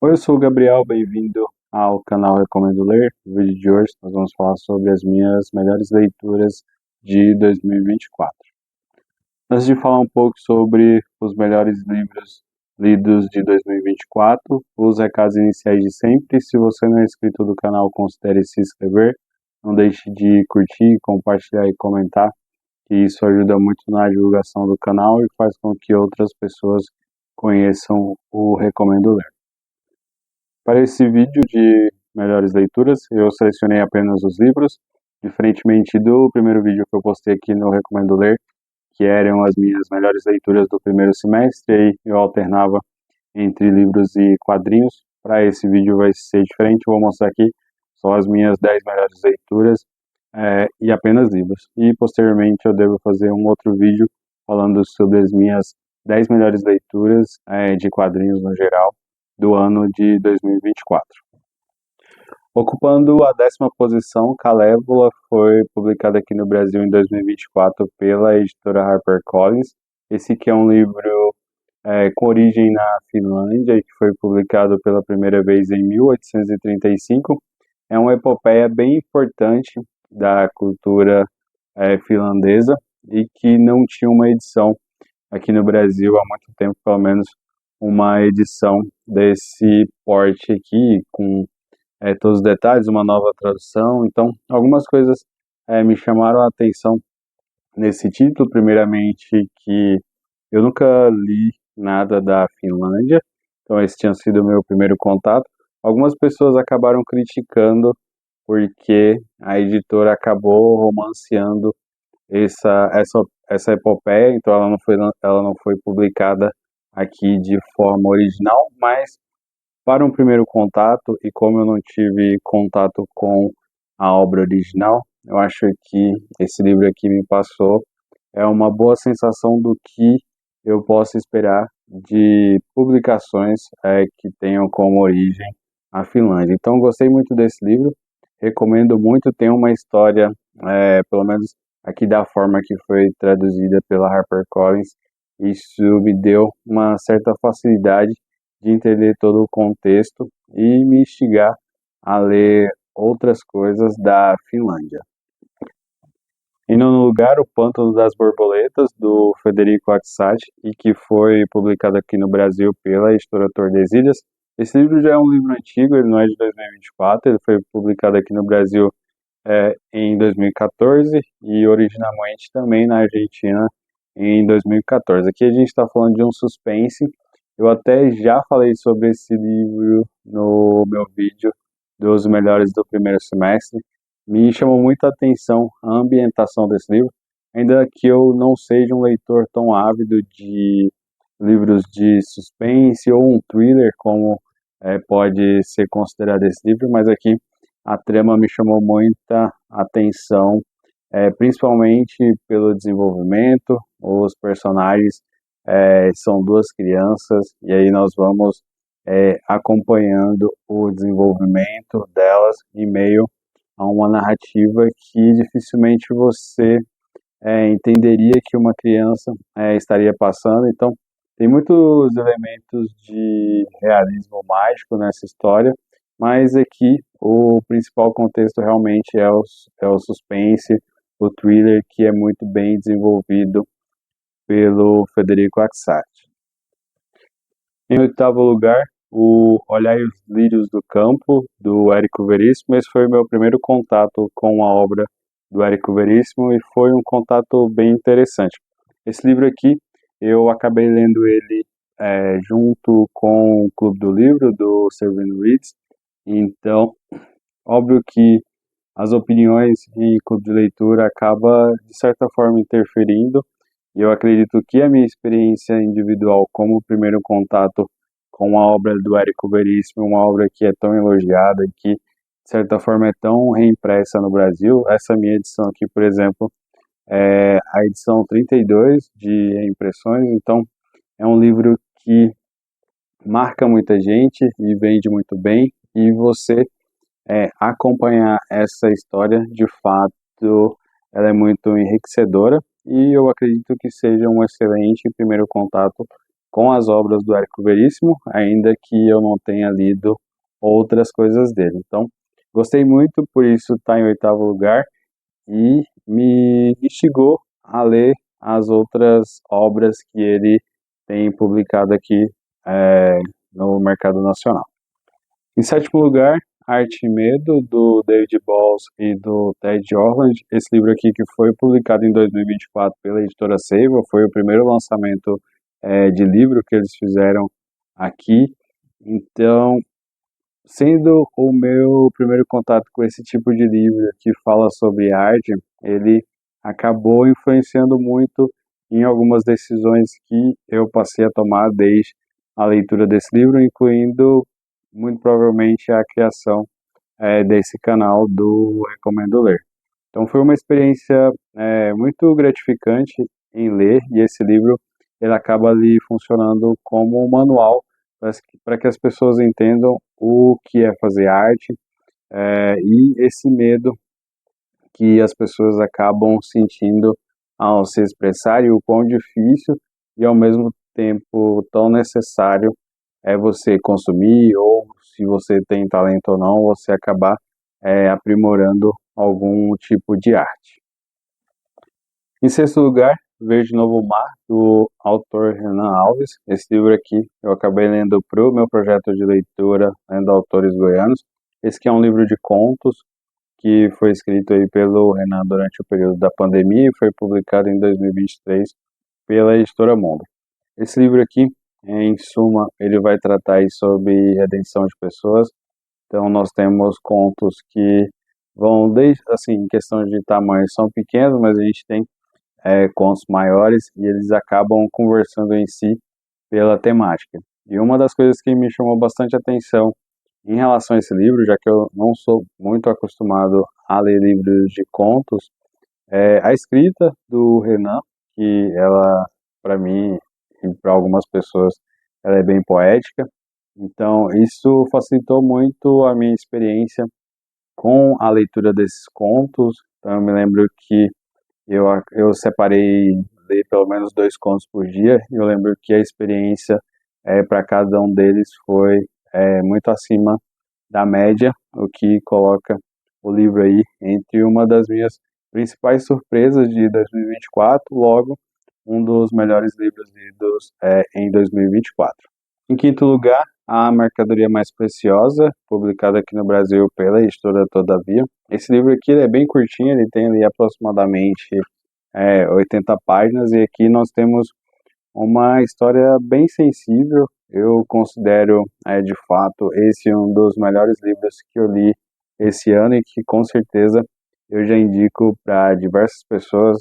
Oi, eu sou o Gabriel, bem-vindo ao canal Recomendo Ler. No vídeo de hoje nós vamos falar sobre as minhas melhores leituras de 2024. Antes de falar um pouco sobre os melhores livros lidos de 2024, os recados iniciais de sempre. Se você não é inscrito do canal, considere se inscrever. Não deixe de curtir, compartilhar e comentar, que isso ajuda muito na divulgação do canal e faz com que outras pessoas conheçam o Recomendo Ler. Para esse vídeo de melhores leituras, eu selecionei apenas os livros, diferentemente do primeiro vídeo que eu postei aqui no Recomendo Ler, que eram as minhas melhores leituras do primeiro semestre, e aí eu alternava entre livros e quadrinhos. Para esse vídeo vai ser diferente, eu vou mostrar aqui só as minhas 10 melhores leituras e apenas livros. E posteriormente eu devo fazer um outro vídeo falando sobre as minhas 10 melhores leituras de quadrinhos no geral do ano de 2024. Ocupando a 10ª posição, Calévola foi publicado aqui no Brasil em 2024 pela editora HarperCollins. Esse que é um livro com origem na Finlândia e que foi publicado pela primeira vez em 1835. É uma epopeia bem importante da cultura finlandesa e que não tinha uma edição aqui no Brasil há muito tempo, pelo menos uma edição desse porte aqui, com todos os detalhes, uma nova tradução. Então, algumas coisas me chamaram a atenção nesse título. Primeiramente, que eu nunca li nada da Finlândia, então esse tinha sido o meu primeiro contato. Algumas pessoas acabaram criticando porque a editora acabou romanceando essa epopeia, então ela não foi publicada aqui de forma original, mas para um primeiro contato, e como eu não tive contato com a obra original, eu acho que esse livro aqui me passou uma boa sensação do que eu posso esperar de publicações que tenham como origem a Finlândia. Então, gostei muito desse livro, recomendo muito, tem uma história, pelo menos aqui da forma que foi traduzida pela HarperCollins, isso me deu uma certa facilidade de entender todo o contexto e me instigar a ler outras coisas da Finlândia. Em nono lugar, O Pântano das Borboletas, do Federico Axati, e que foi publicado aqui no Brasil pela editora Tordesilhas. Esse livro já é um livro antigo, ele não é de 2024, ele foi publicado aqui no Brasil em 2014 e originalmente também na Argentina em 2014. Aqui a gente está falando de um suspense. Eu até já falei sobre esse livro no meu vídeo dos melhores do primeiro semestre. Me chamou muita atenção a ambientação desse livro, ainda que eu não seja um leitor tão ávido de livros de suspense ou um thriller, como pode ser considerado esse livro, mas aqui a trama me chamou muita atenção, principalmente pelo desenvolvimento. Os personagens são duas crianças, e aí nós vamos acompanhando o desenvolvimento delas em meio a uma narrativa que dificilmente você entenderia que uma criança estaria passando. Então, tem muitos elementos de realismo mágico nessa história, mas aqui o principal contexto realmente é o suspense, o thriller, que é muito bem desenvolvido pelo Federico Axati. Em oitavo lugar, o Olhai os Lírios do Campo, do Érico Veríssimo. Esse foi o meu primeiro contato com a obra do Érico Veríssimo e foi um contato bem interessante. Esse livro aqui, eu acabei lendo ele junto com o Clube do Livro, do Servino Reads. Então, óbvio que as opiniões em clube de leitura acaba de certa forma interferindo, e eu acredito que a minha experiência individual como primeiro contato com a obra do Érico Veríssimo, uma obra que é tão elogiada e que, de certa forma, é tão reimpressa no Brasil. Essa minha edição aqui, por exemplo, é a edição 32 de reimpressões, então é um livro que marca muita gente e vende muito bem, e você acompanhar essa história, de fato, ela é muito enriquecedora, e eu acredito que seja um excelente primeiro contato com as obras do Érico Veríssimo, ainda que eu não tenha lido outras coisas dele. Então, gostei muito, por isso está em oitavo lugar e me instigou a ler as outras obras que ele tem publicado aqui é, no mercado nacional. Em sétimo lugar, Arte e Medo, do David Balls e do Ted Orland. Esse livro aqui que foi publicado em 2024 pela editora Seiva, foi o primeiro lançamento de livro que eles fizeram aqui. Então, sendo o meu primeiro contato com esse tipo de livro que fala sobre arte, ele acabou influenciando muito em algumas decisões que eu passei a tomar desde a leitura desse livro, incluindo muito provavelmente a criação desse canal do Recomendo Ler. Então foi uma experiência muito gratificante em ler, e esse livro ele acaba ali funcionando como um manual para que as pessoas entendam o que é fazer arte e esse medo que as pessoas acabam sentindo ao se expressar, e o quão difícil e ao mesmo tempo tão necessário é você consumir, ou se você tem talento ou não, você acabar aprimorando algum tipo de arte. Em sexto lugar, Verde Novo Mar, do autor Renan Alves. Esse livro aqui eu acabei lendo para o meu projeto de leitura, lendo autores goianos. Esse aqui é um livro de contos que foi escrito aí pelo Renan durante o período da pandemia e foi publicado em 2023 pela editora Mundo. Esse livro aqui, em suma, ele vai tratar aí sobre redenção de pessoas. Então nós temos contos que vão desde, assim, em questão de tamanho, são pequenos, mas a gente tem contos maiores e eles acabam conversando em si pela temática. E uma das coisas que me chamou bastante atenção em relação a esse livro, já que eu não sou muito acostumado a ler livros de contos, é a escrita do Renan, que ela, para mim e para algumas pessoas, ela é bem poética. Então, isso facilitou muito a minha experiência com a leitura desses contos. Então, eu me lembro que eu separei ler pelo menos 2 contos por dia, e eu lembro que a experiência para cada um deles foi muito acima da média, o que coloca o livro aí entre uma das minhas principais surpresas de 2024, logo um dos melhores livros lidos em 2024. Em quinto lugar, A Mercadoria Mais Preciosa, publicado aqui no Brasil pela editora Todavia. Esse livro aqui é bem curtinho, ele tem ali aproximadamente 80 páginas, e aqui nós temos uma história bem sensível. Eu considero, de fato, esse um dos melhores livros que eu li esse ano, e que com certeza eu já indico para diversas pessoas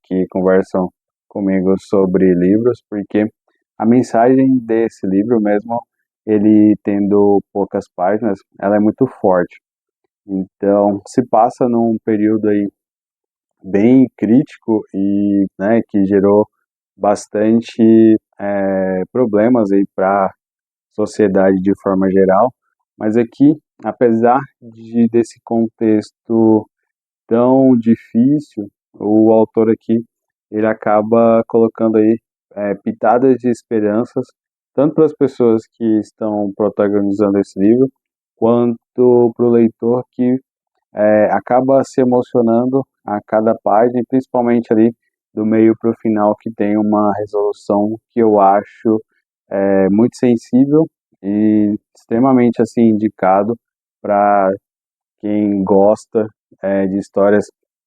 que conversam comigo sobre livros, porque a mensagem desse livro, mesmo ele tendo poucas páginas, ela é muito forte. Então, se passa num período aí bem crítico e, né, que gerou bastante problemas aí para a sociedade de forma geral, mas aqui, apesar desse contexto tão difícil, o autor aqui ele acaba colocando aí pitadas de esperanças, tanto para as pessoas que estão protagonizando esse livro, quanto para o leitor que acaba se emocionando a cada página, e principalmente ali do meio para o final, que tem uma resolução que eu acho muito sensível e extremamente assim indicado para quem gosta de histórias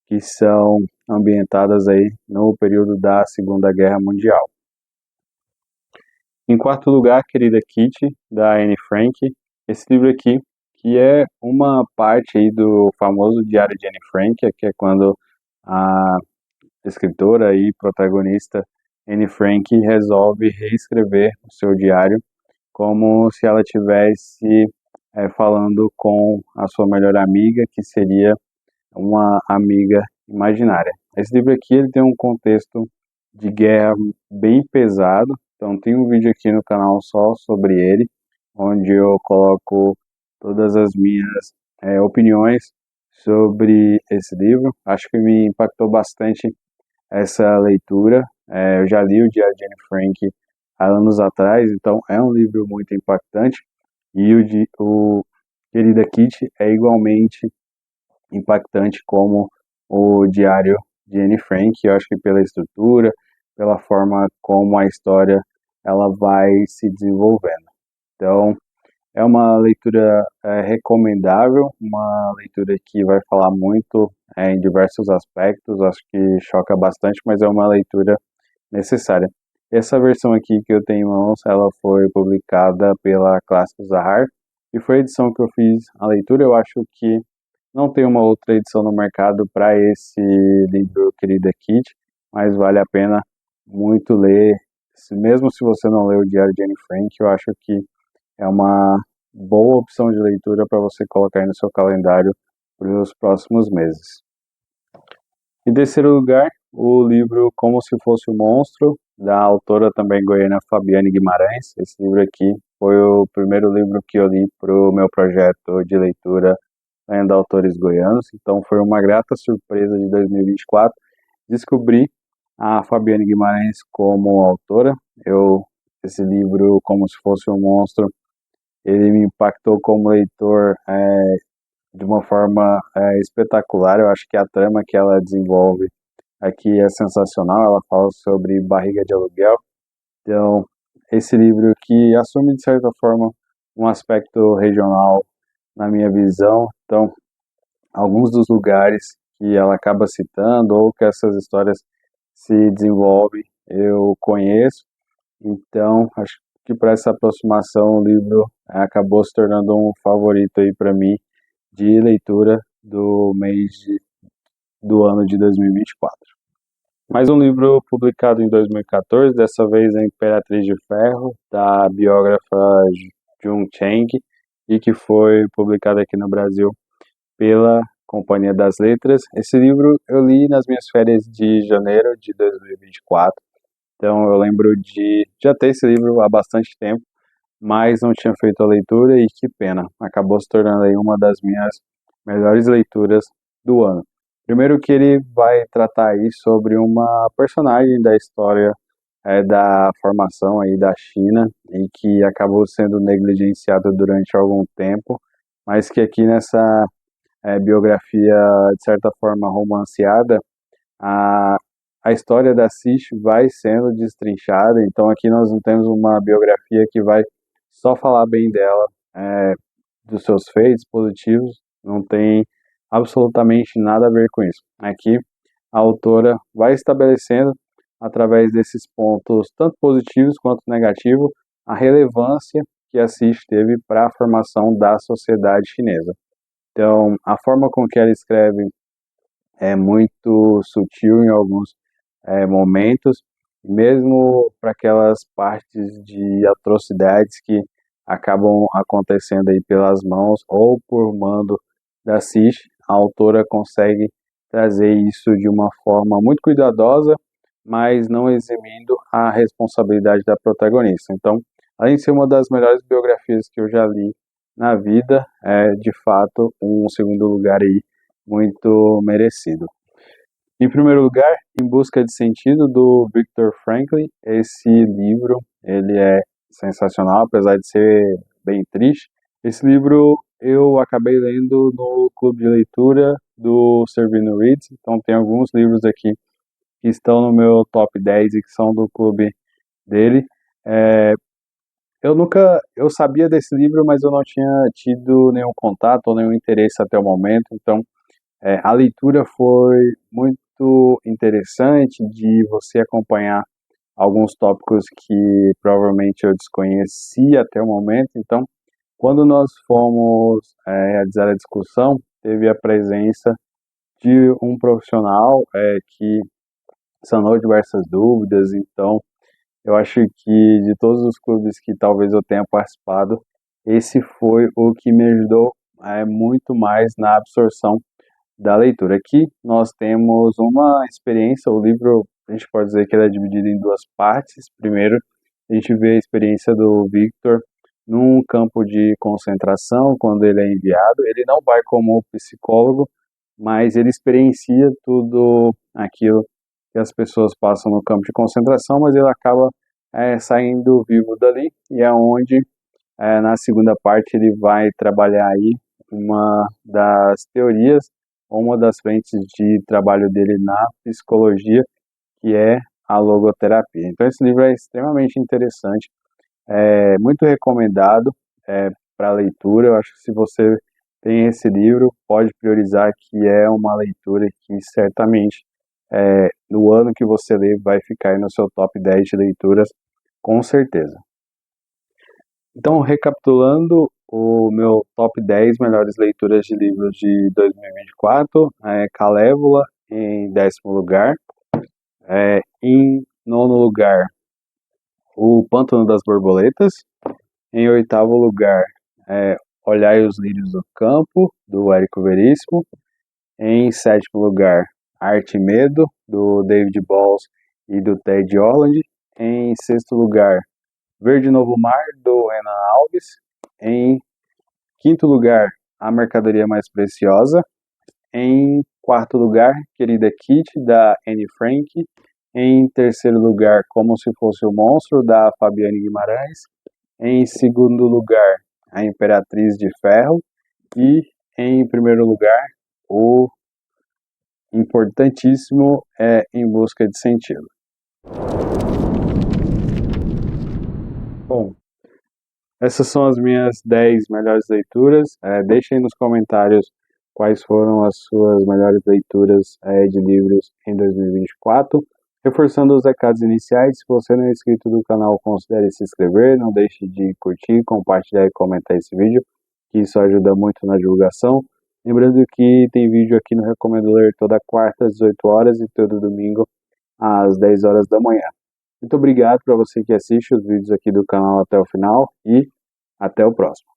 que são ambientadas aí no período da Segunda Guerra Mundial. Em quarto lugar, Querida Kitty, da Anne Frank. Esse livro aqui, que é uma parte aí do famoso Diário de Anne Frank, que é quando a escritora e protagonista Anne Frank resolve reescrever o seu diário como se ela tivesse falando com a sua melhor amiga, que seria uma amiga imaginária. Esse livro aqui ele tem um contexto de guerra bem pesado, então tem um vídeo aqui no canal só sobre ele, onde eu coloco todas as minhas opiniões sobre esse livro. Acho que me impactou bastante essa leitura. Eu já li o Diário de Anne Frank há anos atrás, então é um livro muito impactante. E o Querida Kitty é igualmente impactante como o Diário de Anne Frank. Eu acho que pela estrutura, pela forma como a história ela vai se desenvolvendo. Então, é uma leitura recomendável, uma leitura que vai falar muito em diversos aspectos, acho que choca bastante, mas é uma leitura necessária. Essa versão aqui que eu tenho em mãos, ela foi publicada pela Clássicos Zahar, e foi a edição que eu fiz a leitura. Eu acho que não tem uma outra edição no mercado para esse livro Querida Kitty, mas vale a pena muito ler. Mesmo se você não leu o Diário de Anne Frank, eu acho que é uma boa opção de leitura para você colocar aí no seu calendário para os próximos meses. Em terceiro lugar, o livro Como Se Fosse um Monstro, da autora também goiana Fabiane Guimarães. Esse livro aqui foi o primeiro livro que eu li para o meu projeto de leitura lendo autores goianos, então foi uma grata surpresa de 2024 descobrir a Fabiane Guimarães como autora. Esse livro, Como Se Fosse um Monstro, ele me impactou como leitor de uma forma espetacular. Eu acho que a trama que ela desenvolve aqui é sensacional. Ela fala sobre barriga de aluguel. Então, esse livro que assume, de certa forma, um aspecto regional na minha visão. Então, alguns dos lugares que ela acaba citando ou que essas histórias se desenvolvem, eu conheço. Então, acho que para essa aproximação o livro acabou se tornando um favorito aí para mim de leitura do ano de 2024. Mais um livro publicado em 2014, dessa vez A Imperatriz de Ferro, da biógrafa Jung Chang, e que foi publicado aqui no Brasil pela Companhia das Letras. Esse livro eu li nas minhas férias de janeiro de 2024, então eu lembro de já ter esse livro há bastante tempo, mas não tinha feito a leitura e que pena, acabou se tornando aí uma das minhas melhores leituras do ano. Primeiro que ele vai tratar aí sobre uma personagem da história da formação aí da China e que acabou sendo negligenciada durante algum tempo, mas que aqui nessa biografia de certa forma romanceada, a, a história da Cis vai sendo destrinchada. Então aqui nós não temos uma biografia que vai só falar bem dela, dos seus feitos positivos, não tem absolutamente nada a ver com isso. Aqui a autora vai estabelecendo, através desses pontos, tanto positivos quanto negativos, a relevância que a Cis teve para a formação da sociedade chinesa. Então, a forma com que ela escreve é muito sutil em alguns momentos, mesmo para aquelas partes de atrocidades que acabam acontecendo aí pelas mãos ou por mando da CIS, a autora consegue trazer isso de uma forma muito cuidadosa, mas não eximindo a responsabilidade da protagonista. Então, além de ser uma das melhores biografias que eu já li na vida, é de fato um segundo lugar aí muito merecido. Em primeiro lugar, Em Busca de Sentido, do Viktor Frankl. Esse livro, ele é sensacional, apesar de ser bem triste. Esse livro eu acabei lendo no clube de leitura do Servino Reads, então tem alguns livros aqui que estão no meu top 10 e que são do clube dele. Eu sabia desse livro, mas eu não tinha tido nenhum contato ou nenhum interesse até o momento, então a leitura foi muito interessante de você acompanhar alguns tópicos que provavelmente eu desconhecia até o momento. Então, quando nós fomos realizar a discussão, teve a presença de um profissional que sanou diversas dúvidas. Então, eu acho que de todos os clubes que talvez eu tenha participado, esse foi o que me ajudou muito mais na absorção da leitura. Aqui nós temos uma experiência. O livro, a gente pode dizer que ele é dividido em duas partes. Primeiro, a gente vê a experiência do Victor num campo de concentração, quando ele é enviado. Ele não vai como psicólogo, mas ele experiencia tudo aquilo que as pessoas passam no campo de concentração, mas ele acaba saindo vivo dali, e é onde, na segunda parte, ele vai trabalhar aí uma das teorias, uma das frentes de trabalho dele na psicologia, que é a logoterapia. Então, esse livro é extremamente interessante, é muito recomendado para leitura. Eu acho que se você tem esse livro, pode priorizar, que é uma leitura que certamente no ano que você lê vai ficar aí no seu top 10 de leituras, com certeza. Então, recapitulando, o meu top 10 melhores leituras de livros de 2024 é Calévola em 10º lugar, em 9º lugar, O Pântano das Borboletas, em 8º lugar, Olhai os Lírios do Campo, do Érico Veríssimo, em 7º lugar, Arte e Medo, do David Balls e do Ted Holland, em 6º lugar, Verde Novo Mar, do Renan Alves, em 5º lugar, A Mercadoria Mais Preciosa, em 4º lugar, Querida Kitty, da Anne Frank, em 3º lugar, Como Se Fosse o Monstro, da Fabiane Guimarães, em 2º lugar, A Imperatriz de Ferro, e em 1º lugar, o importantíssimo Em Busca de Sentido. Bom, essas são as minhas 10 melhores leituras. Deixem aí nos comentários quais foram as suas melhores leituras de livros em 2024. Reforçando os recados iniciais, se você não é inscrito no canal, considere se inscrever, não deixe de curtir, compartilhar e comentar esse vídeo, que isso ajuda muito na divulgação. Lembrando que tem vídeo aqui no Recomendo Ler toda quarta às 18 horas e todo domingo às 10 horas da manhã. Muito obrigado para você que assiste os vídeos aqui do canal até o final e até o próximo.